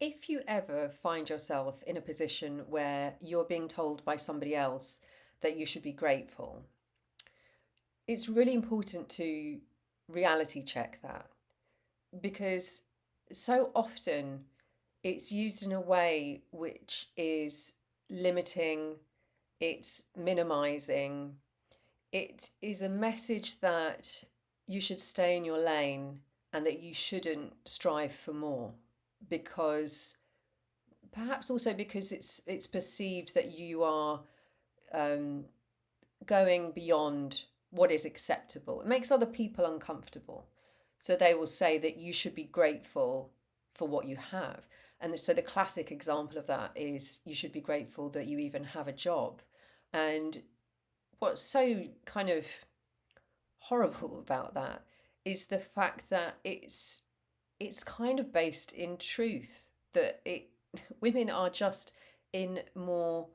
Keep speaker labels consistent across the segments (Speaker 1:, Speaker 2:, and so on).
Speaker 1: If you ever find yourself in a position where you're being told by somebody else that you should be grateful, it's really important to reality check that because so often it's used in a way which is limiting, it's minimizing, it is a message that you should stay in your lane and that you shouldn't strive for more because perhaps also because it's perceived that you are um, going beyond what is acceptable. It makes other people uncomfortable. So they will say that you should be grateful for what you have. And so the classic example of that is you should be grateful that you even have a job. And what's so kind of horrible about that is the fact that it's kind of based in truth that it women are just in more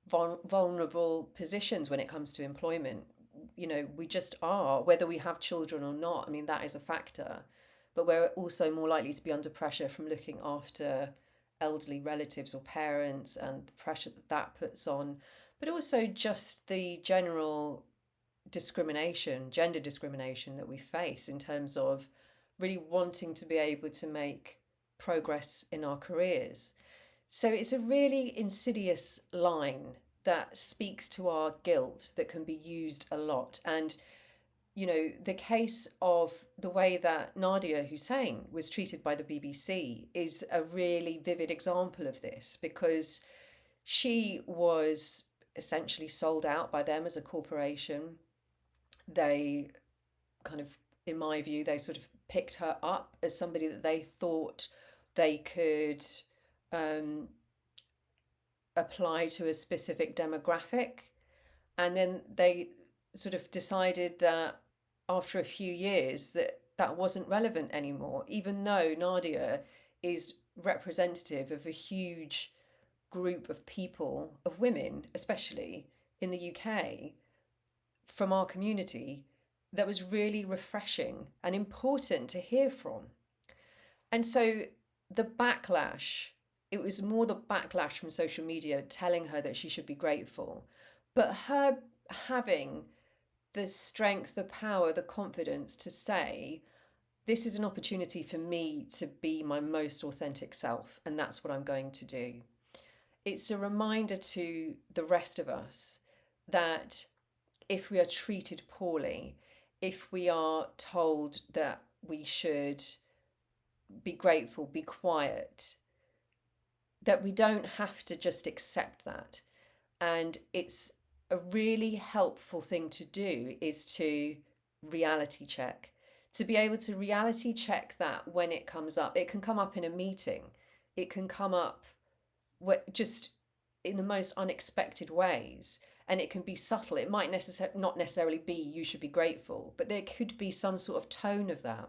Speaker 1: vulnerable positions when it comes to employment. You know, we just are, whether we have children or not. I mean, that is a factor, but we're also more likely to be under pressure from looking after elderly relatives or parents and the pressure that that puts on, but also just the general discrimination, gender discrimination that we face in terms of really wanting to be able to make progress in our careers. So it's a really insidious line that speaks to our guilt that can be used a lot. And, you know, the case of the way that Nadiya Hussain was treated by the BBC is a really vivid example of this because she was essentially sold out by them as a corporation. They kind of, in my view, they sort of picked her up as somebody that they thought they could um, apply to a specific demographic. And then they sort of decided that after a few years that that wasn't relevant anymore, even though Nadia is representative of a huge group of people, of women especially in the UK, from our community, that was really refreshing and important to hear from. And so the backlash, it was more the backlash from social media telling her that she should be grateful, but her having the strength, the power, the confidence to say, this is an opportunity for me to be my most authentic self, and that's what I'm going to do. It's a reminder to the rest of us that if we are treated poorly, if we are told that we should be grateful, be quiet, that we don't have to just accept that. And it's a really helpful thing to do is to reality check, to be able to reality check that when it comes up. It can come up in a meeting, it can come up just in the most unexpected ways. And it can be subtle. It might not necessarily be you should be grateful, but there could be some sort of tone of that.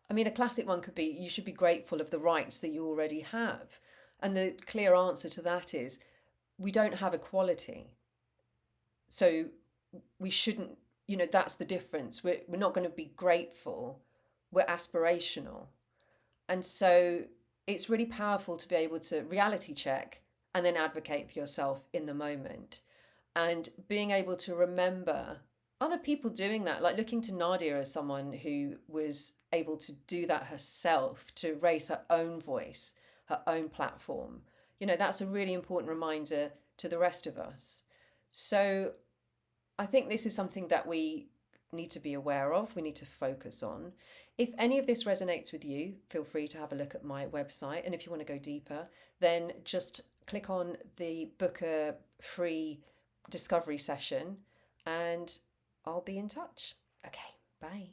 Speaker 1: I mean, a classic one could be you should be grateful of the rights that you already have. And the clear answer to that is we don't have equality. So we shouldn't, you know, that's the difference. We're not going to be grateful, we're aspirational. And so it's really powerful to be able to reality check and then advocate for yourself in the moment. And being able to remember other people doing that, like looking to Nadia as someone who was able to do that herself, to raise her own voice, her own platform. You know, that's a really important reminder to the rest of us. So I think this is something that we need to be aware of, we need to focus on. If any of this resonates with you, feel free to have a look at my website. And if you want to go deeper, then just click on the book a free discovery session and I'll be in touch. Okay, bye.